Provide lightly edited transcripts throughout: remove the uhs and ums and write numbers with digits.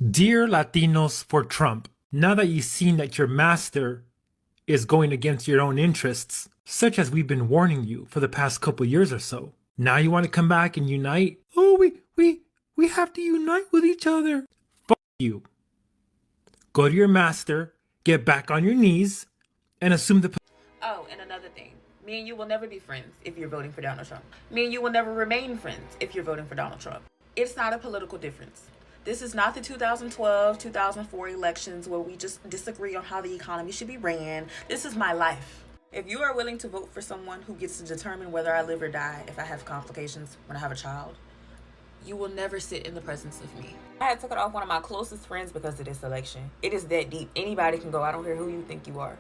Dear Latinos for Trump, now that you've seen that your master is going against your own interests, such as we've been warning you for the past couple years or so, now you want to come back and unite? Oh, we have to unite with each other. Fuck you. Go to your master, get back on your knees, and assume the. Oh, and another thing. Me and you will never be friends if you're voting for Donald Trump. Me and you will never remain friends if you're voting for Donald Trump. It's not a political difference. This is not the 2012, 2004 elections where we just disagree on how the economy should be ran. This is my life. If you are willing to vote for someone who gets to determine whether I live or die if I have complications when I have a child, you will never sit in the presence of me. I had to cut off one of my closest friends because of this election. It is that deep. Anybody can go. I don't care who you think you are.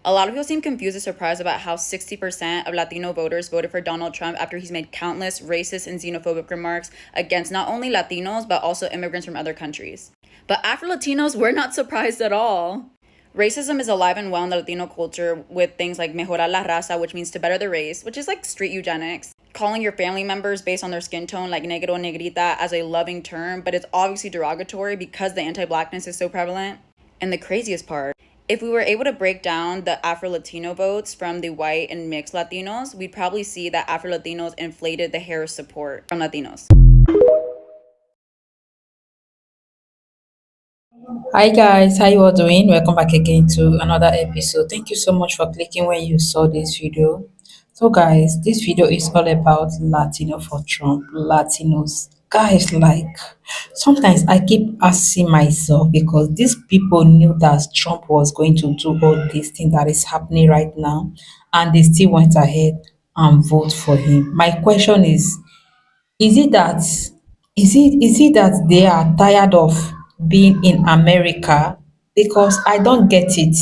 A lot of people seem confused and surprised about how 60% of Latino voters voted for Donald Trump after he's made countless racist and xenophobic remarks against not only Latinos, but also immigrants from other countries. But Afro-Latinos, we're not surprised at all. Racism is alive and well in the Latino culture with things like mejorar la raza, which means to better the race, which is like street eugenics. Calling your family members based on their skin tone, like negro, negrita, as a loving term, but it's obviously derogatory because the anti-blackness is so prevalent. And the craziest part, if we were able to break down the Afro-Latino votes from the white and mixed Latinos, we'd probably see that Afro-Latinos inflated the Harris support from Latinos. Hi guys, how you all doing? Welcome back again to another episode. Thank you so much for clicking when you saw this video. So guys, this video is all about Latino for Trump, Latinos. Guys, like sometimes I keep asking myself because these people knew that Trump was going to do all these things that is happening right now, and they still went ahead and vote for him. My question is it that is it that they are tired of being in America? Because I don't get it.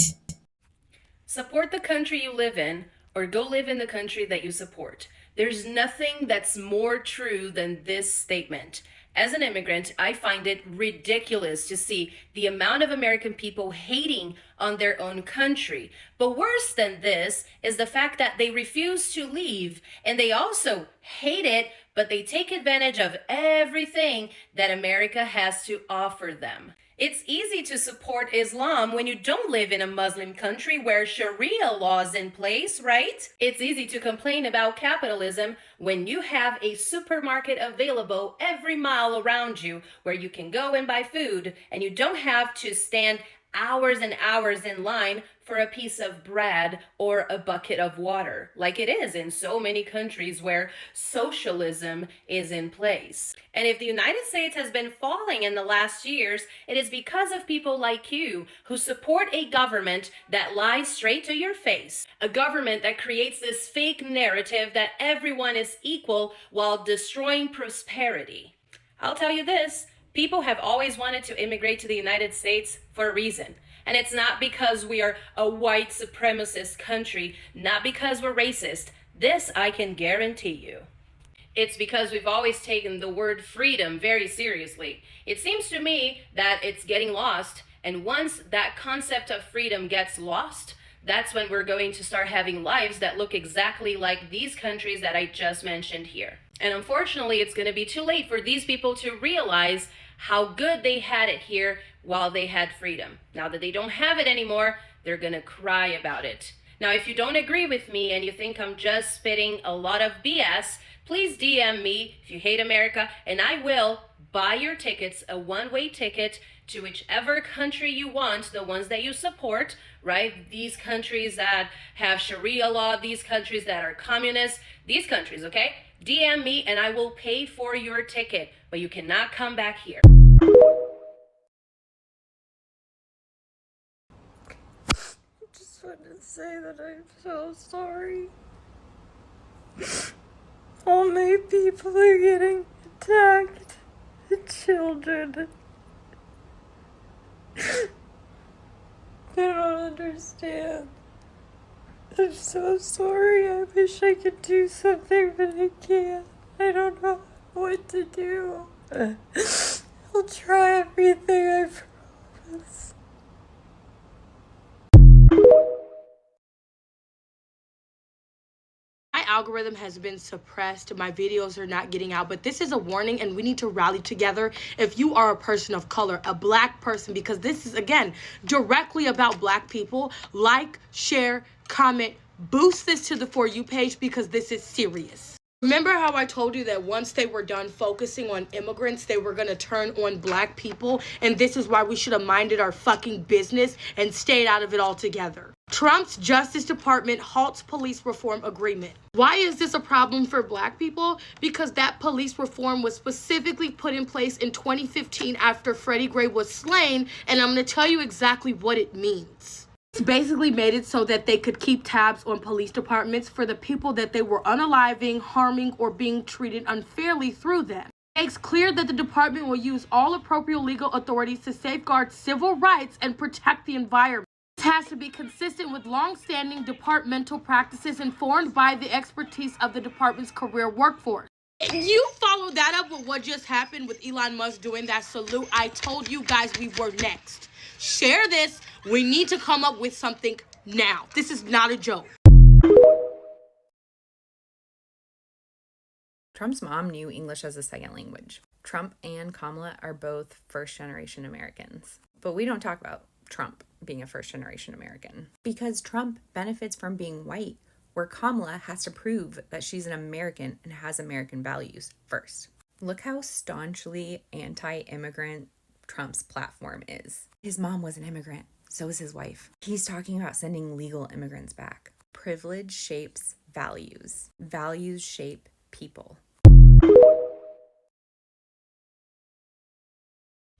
Support the country you live in, or go live in the country that you support. There's nothing that's more true than this statement. As an immigrant, I find it ridiculous to see the amount of American people hating on their own country. But worse than this is the fact that they refuse to leave, and they also hate it, but they take advantage of everything that America has to offer them. It's easy to support Islam when you don't live in a Muslim country where Sharia law is in place, right? It's easy to complain about capitalism when you have a supermarket available every mile around you where you can go and buy food and you don't have to stand hours and hours in line for a piece of bread or a bucket of water, like it is in so many countries where socialism is in place. And if the United States has been falling in the last years, it is because of people like you who support a government that lies straight to your face, a government that creates this fake narrative that everyone is equal while destroying prosperity. I'll tell you this, people have always wanted to immigrate to the United States for a reason. And it's not because we are a white supremacist country, not because we're racist. This I can guarantee you. It's because we've always taken the word freedom very seriously. It seems to me that it's getting lost, and once that concept of freedom gets lost, that's when we're going to start having lives that look exactly like these countries that I just mentioned here. And unfortunately, it's going to be too late for these people to realize how good they had it here while they had freedom. Now that they don't have it anymore, they're going to cry about it. Now, if you don't agree with me and you think I'm just spitting a lot of BS, please DM me if you hate America, and I will buy your tickets, a one-way ticket to whichever country you want, the ones that you support, right? These countries that have Sharia law, these countries that are communist, these countries, okay? DM me and I will pay for your ticket, but you cannot come back here. Just want to say that I'm so sorry. All my people are getting attacked. The children. They don't understand. I'm so sorry. I wish I could do something, but I can't. I don't know what to do. I'll try everything, I promise. algorithm has been suppressed. My videos are not getting out, but this is a warning and we need to rally together. If you are a person of color, a black person, because this is, again, directly about black people, like, share, comment, boost this to the For You page because this is serious. Remember how I told you that once they were done focusing on immigrants, they were going to turn on black people? And this is why we should have minded our fucking business and stayed out of it altogether. Trump's Justice Department halts police reform agreement. Why is this a problem for black people? Because that police reform was specifically put in place in 2015 after Freddie Gray was slain, and I'm going to tell you exactly what it means. It's basically made it so that they could keep tabs on police departments for the people that they were unaliving, harming, or being treated unfairly through them. It makes clear that the department will use all appropriate legal authorities to safeguard civil rights and protect the environment. This has to be consistent with long-standing departmental practices informed by the expertise of the department's career workforce. You follow that up with what just happened with Elon Musk doing that salute. I told you guys we were next. Share this. We need to come up with something now. This is not a joke. Trump's mom knew English as a second language. Trump and Kamala are both first-generation Americans. But we don't talk about Trump being a first-generation American because Trump benefits from being white, where Kamala has to prove that she's an American and has American values first. Look how staunchly anti-immigrant Trump's platform is. His mom was an immigrant, so is his wife. He's talking about sending legal immigrants back. Privilege shapes values. Values shape people.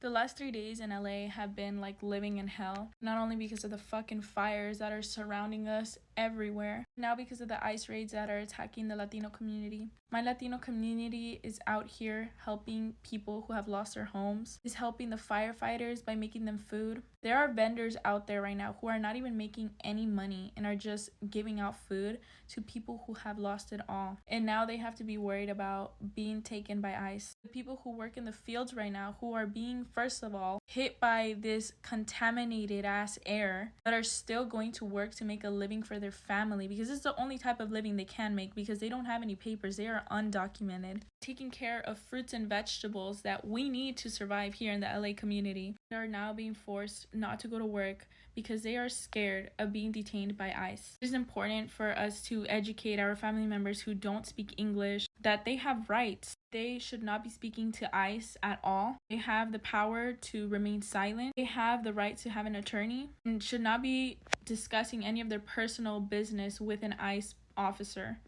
The last 3 days in LA have been like living in hell, not only because of the fucking fires that are surrounding us everywhere, now because of the ICE raids that are attacking the Latino community. My Latino community is out here helping people who have lost their homes, is helping the firefighters by making them food. There are vendors out there right now who are not even making any money and are just giving out food to people who have lost it all. And now they have to be worried about being taken by ICE. The people who work in the fields right now who are being, first of all, hit by this contaminated ass air, but are still going to work to make a living for their family because it's the only type of living they can make because they don't have any papers. They are undocumented. Taking care of fruits and vegetables that we need to survive here in the LA community. They are now being forced not to go to work because they are scared of being detained by ICE. It is important for us to educate our family members who don't speak English that they have rights. They should not be speaking to ICE at all. They have the power to remain silent. They have the right to have an attorney and should not be discussing any of their personal business with an ICE officer.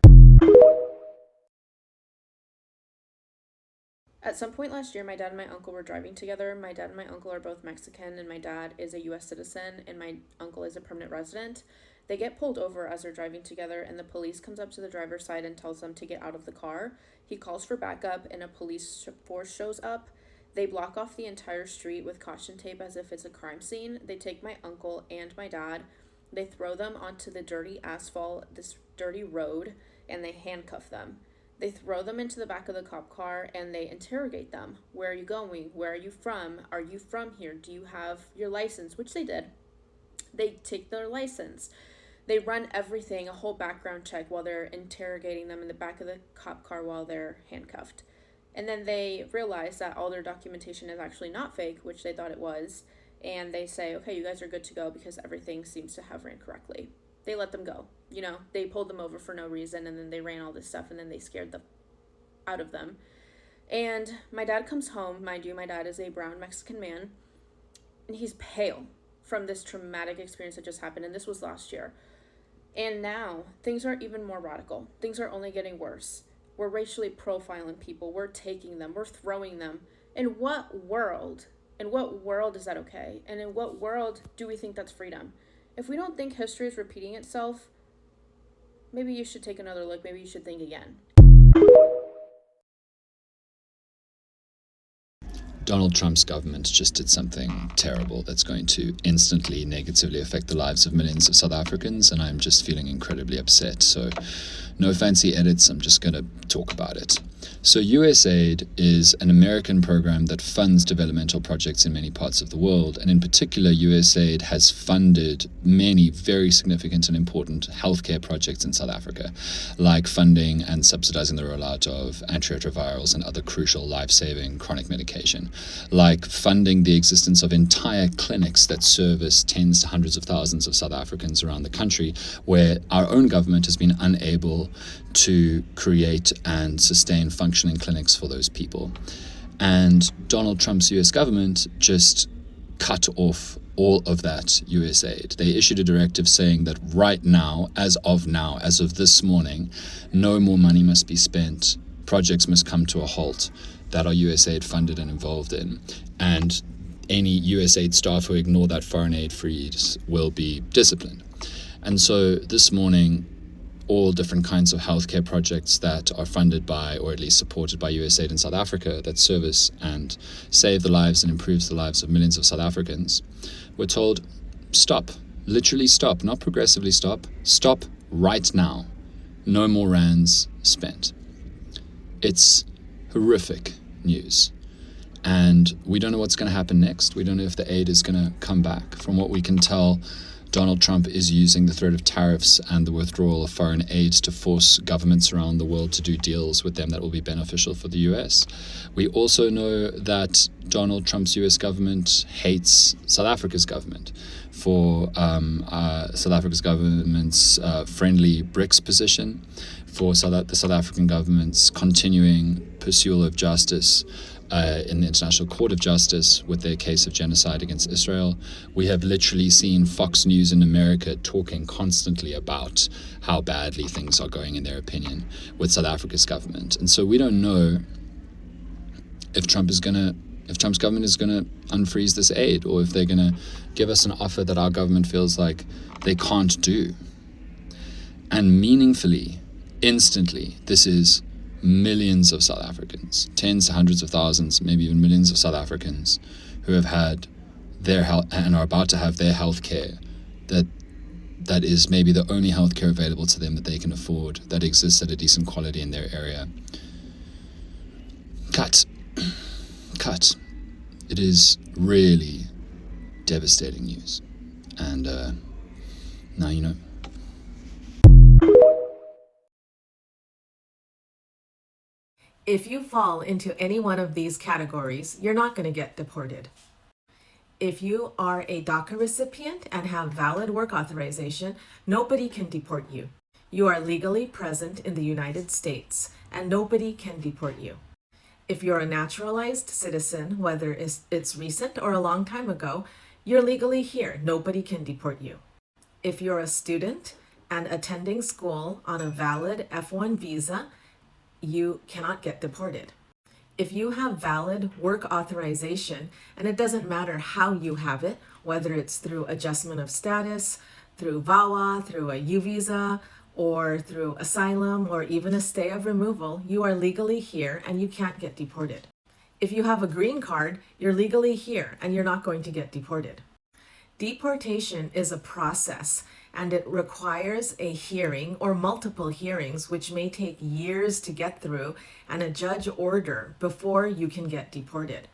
At some point last year, my dad and my uncle were driving together. My dad and my uncle are both Mexican, and my dad is a U.S. citizen, and my uncle is a permanent resident. They get pulled over as they're driving together, and the police comes up to the driver's side and tells them to get out of the car. He calls for backup, and a police force shows up. They block off the entire street with caution tape as if it's a crime scene. They take my uncle and my dad. They throw them onto the dirty asphalt, this dirty road, and they handcuff them. They throw them into the back of the cop car and they interrogate them. Where are you going? Where are you from? Are you from here? Do you have your license? Which they did. They take their license. They run everything, a whole background check while they're interrogating them in the back of the cop car while they're handcuffed. And then they realize that all their documentation is actually not fake, which they thought it was. And they say, okay, you guys are good to go because everything seems to have ran correctly. They let them go. You know, they pulled them over for no reason, and then they ran all this stuff, and then they scared the out of them. And my dad comes home. Mind you, my dad is a brown Mexican man, and he's pale from this traumatic experience that just happened, and this was last year. And now, things are even more radical. Things are only getting worse. We're racially profiling people. We're taking them. We're throwing them. In what world? In what world is that okay? And in what world do we think that's freedom? If we don't think history is repeating itself, maybe you should take another look. Maybe you should think again. Donald Trump's government just did something terrible that's going to instantly negatively affect the lives of millions of South Africans, and I'm just feeling incredibly upset. So no fancy edits, I'm just going to talk about it. So USAID is an American program that funds developmental projects in many parts of the world, and in particular USAID has funded many very significant and important healthcare projects in South Africa, like funding and subsidizing the rollout of antiretrovirals and other crucial life-saving chronic medication, like funding the existence of entire clinics that service tens to hundreds of thousands of South Africans around the country, where our own government has been unable to create and sustain functioning clinics for those people. And Donald Trump's US government just cut off all of that USAID. They issued a directive saying that right now, as of this morning, no more money must be spent. Projects must come to a halt that are USAID funded and involved in. And any USAID staff who ignore that foreign aid freeze will be disciplined. And so this morning, all different kinds of healthcare projects that are funded by, or at least supported by USAID in South Africa, that service and save the lives and improves the lives of millions of South Africans, we're told, stop, literally stop, not progressively stop right now. No more rands spent. It's horrific news. And we don't know what's going to happen next. We don't know if the aid is going to come back. From what we can tell, Donald Trump is using the threat of tariffs and the withdrawal of foreign aid to force governments around the world to do deals with them that will be beneficial for the US. We also know that Donald Trump's US government hates South Africa's government for South Africa's government's friendly BRICS position, for the South African government's continuing pursuit of justice in the International Court of Justice with their case of genocide against Israel. We have literally seen Fox News in America talking constantly about how badly things are going, in their opinion, with South Africa's government. And so we don't know if Trump's government is gonna unfreeze this aid, or if they're gonna give us an offer that our government feels like they can't do. And meaningfully, instantly, this is millions of South Africans, tens to hundreds of thousands, maybe even millions of South Africans who have had their health and are about to have their health care that is maybe the only health care available to them that they can afford, that exists at a decent quality in their area. Cut. It is really devastating news. And now you know. If you fall into any one of these categories, you're not going to get deported. If you are a DACA recipient and have valid work authorization, nobody can deport you. You are legally present in the United States, and nobody can deport you. If you're a naturalized citizen, whether it's recent or a long time ago, you're legally here. Nobody can deport you. If you're a student and attending school on a valid F1 visa, you cannot get deported. If you have valid work authorization, and it doesn't matter how you have it, whether it's through adjustment of status, through VAWA, through a U visa, or through asylum, or even a stay of removal, you are legally here and you can't get deported. If you have a green card, you're legally here and you're not going to get deported. Deportation is a process, and it requires a hearing or multiple hearings, which may take years to get through, and a judge order before you can get deported.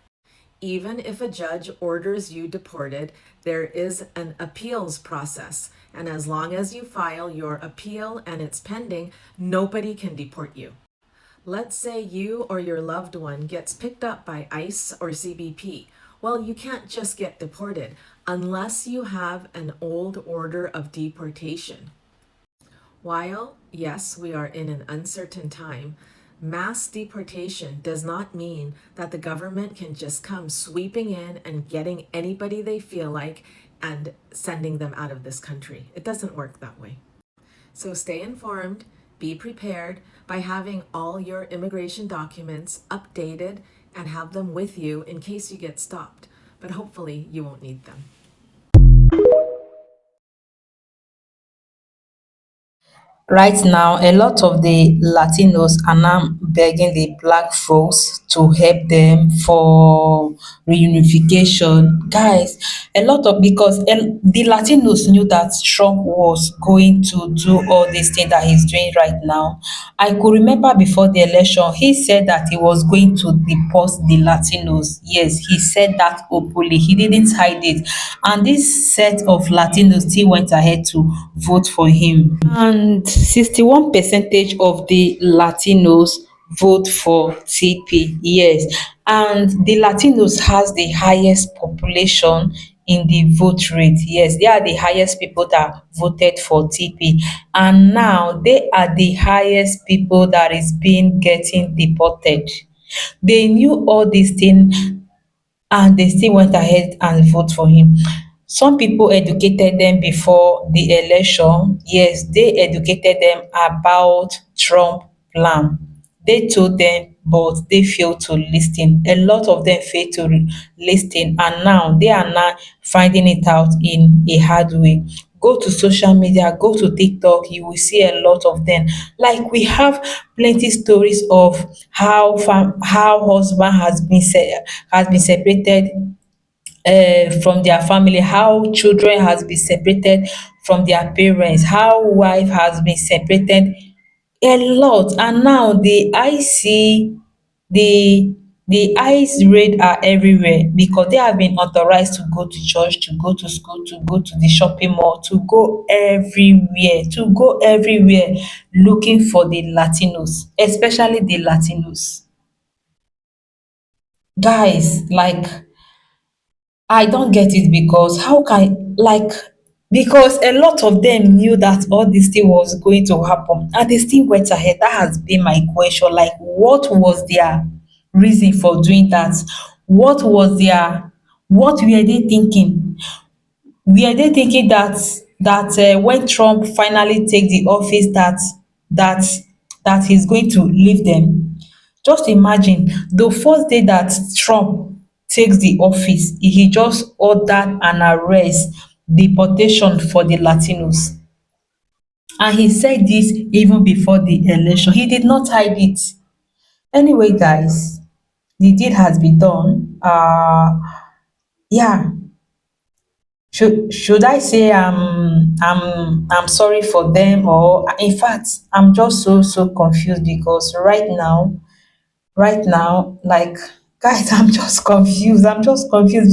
Even if a judge orders you deported, there is an appeals process, and as long as you file your appeal and it's pending, nobody can deport you. Let's say you or your loved one gets picked up by ICE or CBP. Well, you can't just get deported unless you have an old order of deportation. While, yes, we are in an uncertain time, mass deportation does not mean that the government can just come sweeping in and getting anybody they feel like and sending them out of this country. It doesn't work that way. So stay informed, be prepared by having all your immigration documents updated and have them with you in case you get stopped, but hopefully you won't need them. Right now, a lot of the Latinos are now begging the black folks to help them for reunification. Guys, a lot of because the Latinos knew that Trump was going to do all these things that he's doing right now. I could remember before the election, he said that he was going to deport the Latinos. Yes, he said that openly. He didn't hide it. And this set of Latinos still went ahead to vote for him. And 61 percentage of the Latinos vote for TP. Yes. And the Latinos has the highest population in the vote rate. Yes, they are the highest people that voted for TP. And now they are the highest people that is being getting deported. They knew all these things and they still went ahead and vote for him. Some people educated them before the election. Yes, they educated them about Trump plan. They told them, but they failed to listen. A lot of them failed to listen, and now they are now finding it out in a hard way. Go to social media, go to TikTok, you will see a lot of them. Like we have plenty stories of how husband has been separated from their family, how children has been separated from their parents, how wife has been separated, a lot. And now the IC, the ICE raid are everywhere because they have been authorized to go to church, to go to school, to go to the shopping mall, to go everywhere looking for the Latinos, especially the Latinos. Guys, like I don't get it because how can like because a lot of them knew that all this thing was going to happen and they still went ahead. That has been my question. Like, what was their reason for doing that? What were they thinking? Were they thinking that when Trump finally take the office that that he's going to leave them? Just imagine the first day that Trump takes the office, he just ordered an arrest, deportation for the Latinos. And he said this even before the election. He did not hide it. Anyway, guys, the deed has been done. Yeah, should I say I'm sorry for them, or in fact I'm just so confused because right now, like, guys, I'm just confused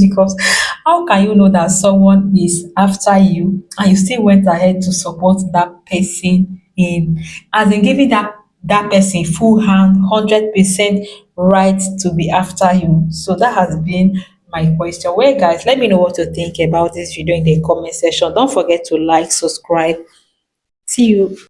because how can you know that someone is after you and you still went ahead to support that person in, as in giving that person full hand 100% right to be after you? So that has been my question. Well, guys, let me know what you think about this video in the comment section. Don't forget to like, subscribe. See you.